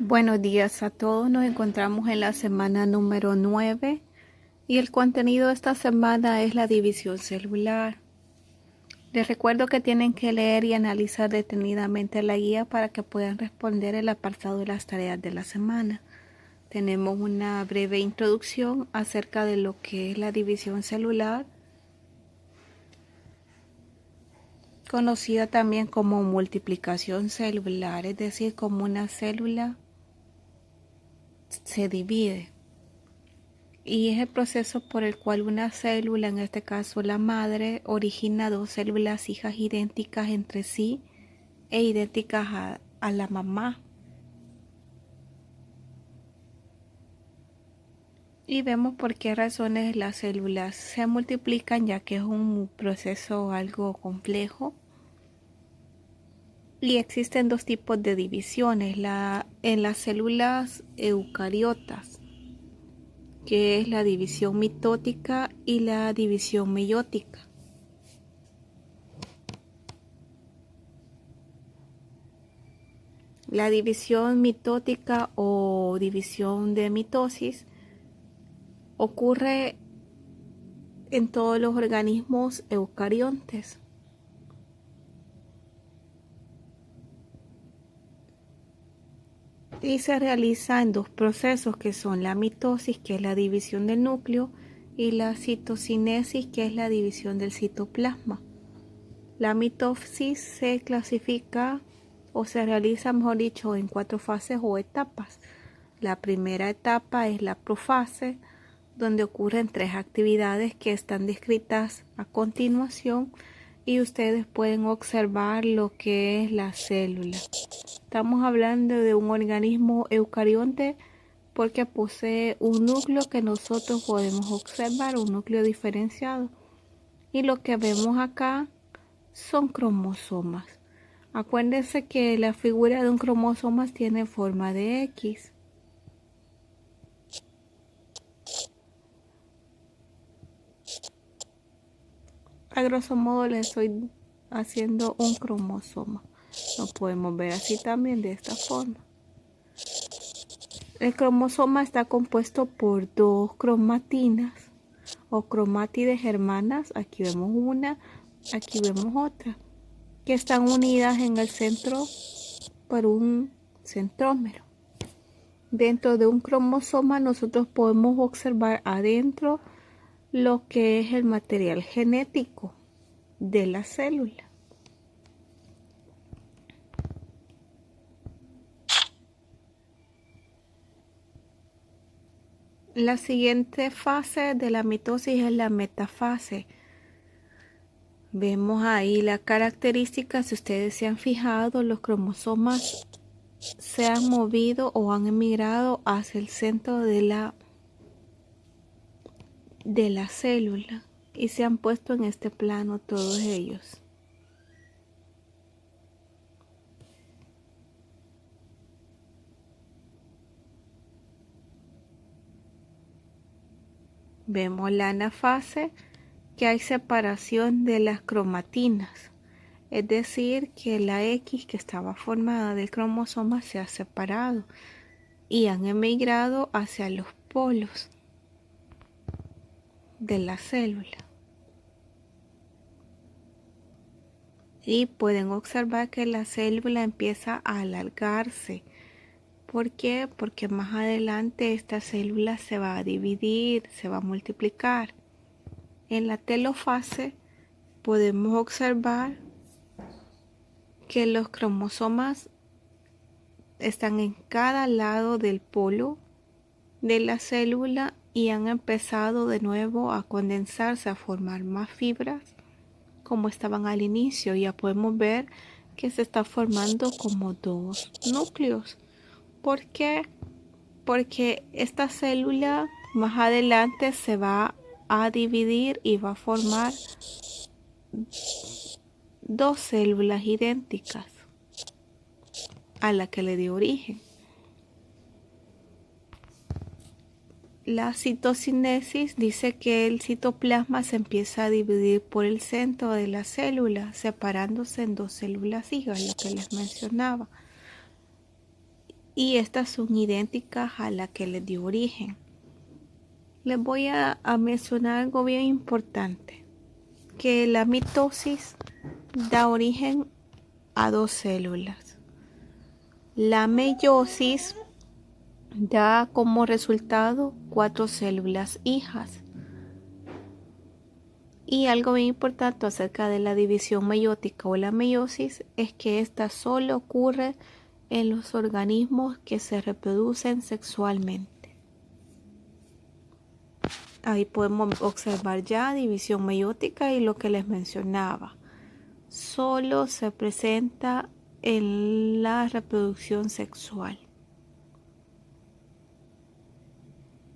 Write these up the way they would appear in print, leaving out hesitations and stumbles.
Buenos días a todos, nos encontramos en la semana número 9 y el contenido de esta semana es la división celular. Les recuerdo que tienen que leer y analizar detenidamente la guía para que puedan responder el apartado de las tareas de la semana. Tenemos una breve introducción acerca de lo que es la división celular, conocida también como multiplicación celular, es decir, como una célula se divide. Y es el proceso por el cual una célula, en este caso la madre, origina dos células hijas idénticas entre sí e idénticas a la mamá. Y vemos por qué razones las células se multiplican, ya que es un proceso algo complejo. Y existen dos tipos de divisiones, en las células eucariotas, que es la división mitótica y la división meiótica. La división mitótica o división de mitosis ocurre en todos los organismos eucariontes. Y se realiza en dos procesos que son la mitosis, que es la división del núcleo, y la citocinesis, que es la división del citoplasma. La mitosis se clasifica o se realiza, mejor dicho, en 4 fases o etapas. La primera etapa es la profase, donde ocurren 3 actividades que están descritas a continuación y ustedes pueden observar lo que es la célula. Estamos hablando de un organismo eucarionte porque posee un núcleo que nosotros podemos observar, un núcleo diferenciado. Y lo que vemos acá son cromosomas. Acuérdense que la figura de un cromosoma tiene forma de X. A grosso modo le estoy haciendo un cromosoma. Lo podemos ver así también, de esta forma. El cromosoma está compuesto por 2 cromatinas o cromátides hermanas. Aquí vemos una, aquí vemos otra, que están unidas en el centro por un centrómero. Dentro de un cromosoma nosotros podemos observar adentro lo que es el material genético de la célula. La siguiente fase de la mitosis es la metafase. Vemos ahí la característica, si ustedes se han fijado, los cromosomas se han movido o han emigrado hacia el centro de la célula y se han puesto en este plano todos ellos. Vemos la anafase, que hay separación de las cromatinas, es decir, que la X que estaba formada del cromosoma se ha separado y han emigrado hacia los polos de la célula. Y pueden observar que la célula empieza a alargarse. ¿Por qué? Porque más adelante esta célula se va a dividir, se va a multiplicar. En la telofase podemos observar que los cromosomas están en cada lado del polo de la célula y han empezado de nuevo a condensarse, a formar más fibras como estaban al inicio. Ya podemos ver que se está formando como 2 núcleos. ¿Por qué? Porque esta célula más adelante se va a dividir y va a formar 2 células idénticas a la que le dio origen. La citocinesis dice que el citoplasma se empieza a dividir por el centro de la célula, separándose en 2 células hijas, lo que les mencionaba. y estas son idénticas a la que les dio origen. Les voy a mencionar algo bien importante, que la mitosis da origen a 2 células. La meiosis da como resultado 4 células hijas. Y algo bien importante acerca de la división meiótica o la meiosis es que esta solo ocurre en los organismos que se reproducen sexualmente. Ahí podemos observar ya división meiótica y lo que les mencionaba. Solo se presenta en la reproducción sexual.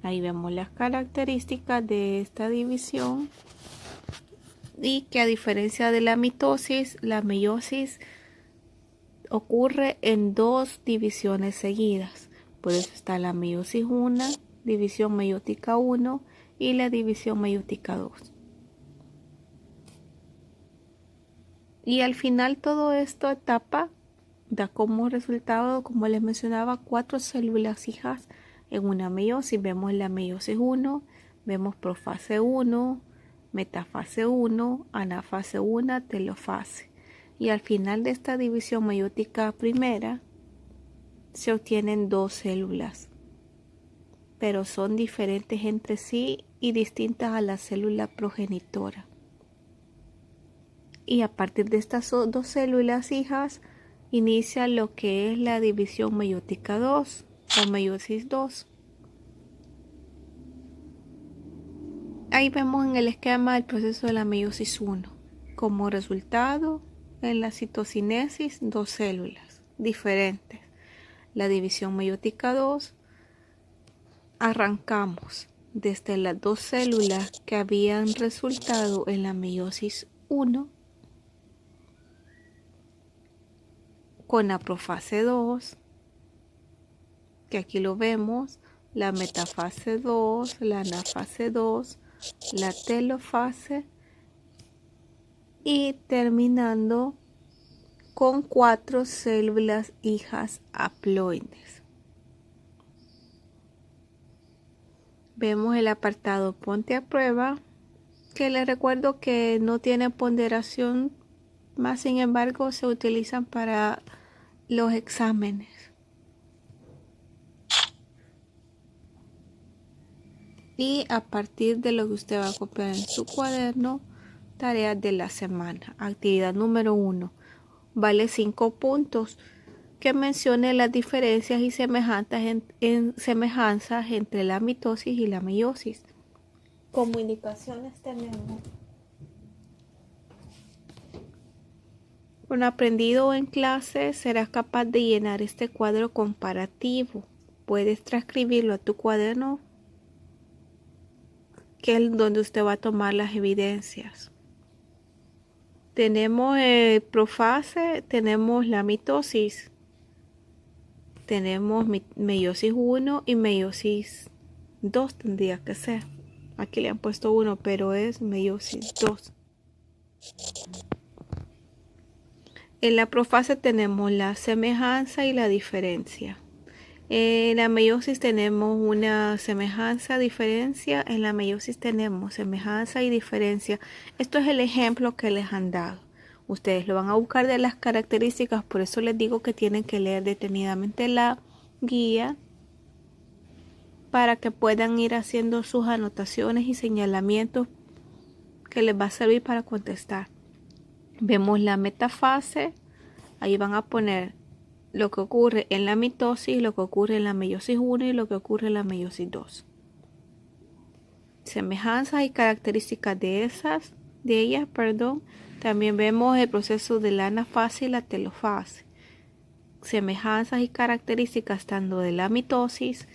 Ahí vemos las características de esta división y que a diferencia de la mitosis, la meiosis ocurre en 2 divisiones seguidas. Por eso está la meiosis 1, división meiótica 1 y la división meiótica 2. Y al final todo esto etapa da como resultado, como les mencionaba, 4 células hijas en una meiosis. Vemos la meiosis 1, vemos profase 1, metafase 1, anafase 1, telofase. Y al final de esta división meiótica primera se obtienen 2 células, pero son diferentes entre sí y distintas a la célula progenitora. Y a partir de estas 2 células hijas inicia lo que es la división meiótica 2 o meiosis 2. Ahí vemos en el esquema el proceso de la meiosis 1. Como resultado, en la citocinesis, 2 células diferentes. La división meiótica 2, arrancamos desde las 2 células que habían resultado en la meiosis 1 con la profase 2, que aquí lo vemos, la metafase 2, la anafase 2, la telofase y terminando con 4 células hijas haploides. Vemos el apartado Ponte a prueba, que les recuerdo que no tiene ponderación, más sin embargo se utilizan para los exámenes. Y a partir de lo que usted va a copiar en su cuaderno, tareas de la semana. Actividad número 1. Vale 5 puntos. Que mencione las diferencias y semejanzas entre la mitosis y la meiosis. Como indicaciones tenemos: con aprendido en clase serás capaz de llenar este cuadro comparativo. Puedes transcribirlo a tu cuaderno, que es donde usted va a tomar las evidencias. Tenemos el profase, tenemos la mitosis, tenemos meiosis 1 y meiosis 2 tendría que ser. Aquí le han puesto 1, pero es meiosis 2. En la profase tenemos la semejanza y la diferencia. En la meiosis tenemos una semejanza, diferencia. En la meiosis tenemos semejanza y diferencia. Esto es el ejemplo que les han dado. Ustedes lo van a buscar de las características, por eso les digo que tienen que leer detenidamente la guía para que puedan ir haciendo sus anotaciones y señalamientos que les va a servir para contestar. Vemos la metafase, ahí van a poner lo que ocurre en la mitosis, lo que ocurre en la meiosis 1 y lo que ocurre en la meiosis 2. Semejanzas y características de ellas. También vemos el proceso de la anafase y la telofase. Semejanzas y características tanto de la mitosis,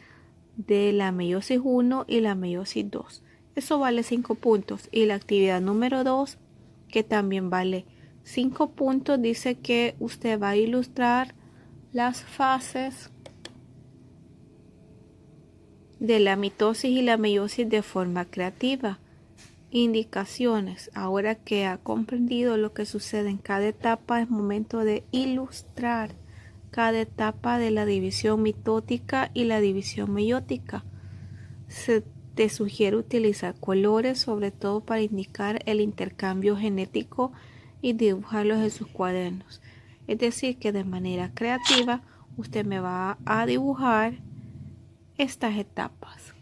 de la meiosis 1 y la meiosis 2. Eso vale 5 puntos. Y la actividad número 2, que también vale 5 puntos, dice que usted va a ilustrar las fases de la mitosis y la meiosis de forma creativa. Indicaciones: ahora que ha comprendido lo que sucede en cada etapa, es momento de ilustrar cada etapa de la división mitótica y la división meiótica. Te sugiero utilizar colores, sobre todo para indicar el intercambio genético y dibujarlos en sus cuadernos. Es decir, que de manera creativa usted me va a dibujar estas etapas.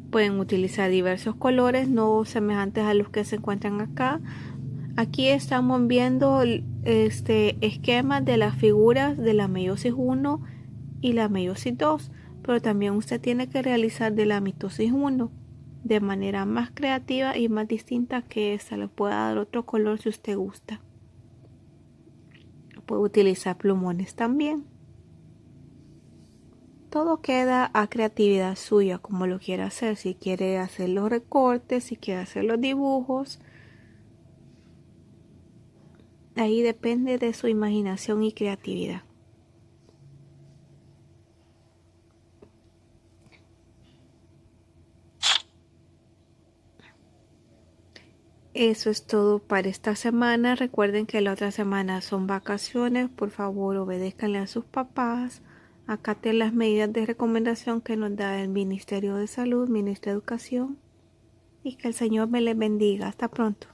Pueden utilizar diversos colores, no semejantes a los que se encuentran acá. Aquí estamos viendo esquemas de las figuras de la meiosis 1 y la meiosis 2, pero también usted tiene que realizar de la mitosis 1 de manera más creativa y más distinta que esta. Le puede dar otro color si usted gusta. Puede utilizar plumones también. Todo queda a creatividad suya, como lo quiera hacer. Si quiere hacer los recortes, si quiere hacer los dibujos, ahí depende de su imaginación y creatividad. Eso es todo para esta semana. Recuerden que la otra semana son vacaciones. Por favor, obedézcanle a sus papás. Acaten las medidas de recomendación que nos da el Ministerio de Salud, Ministerio de Educación. Y que el Señor me les bendiga. Hasta pronto.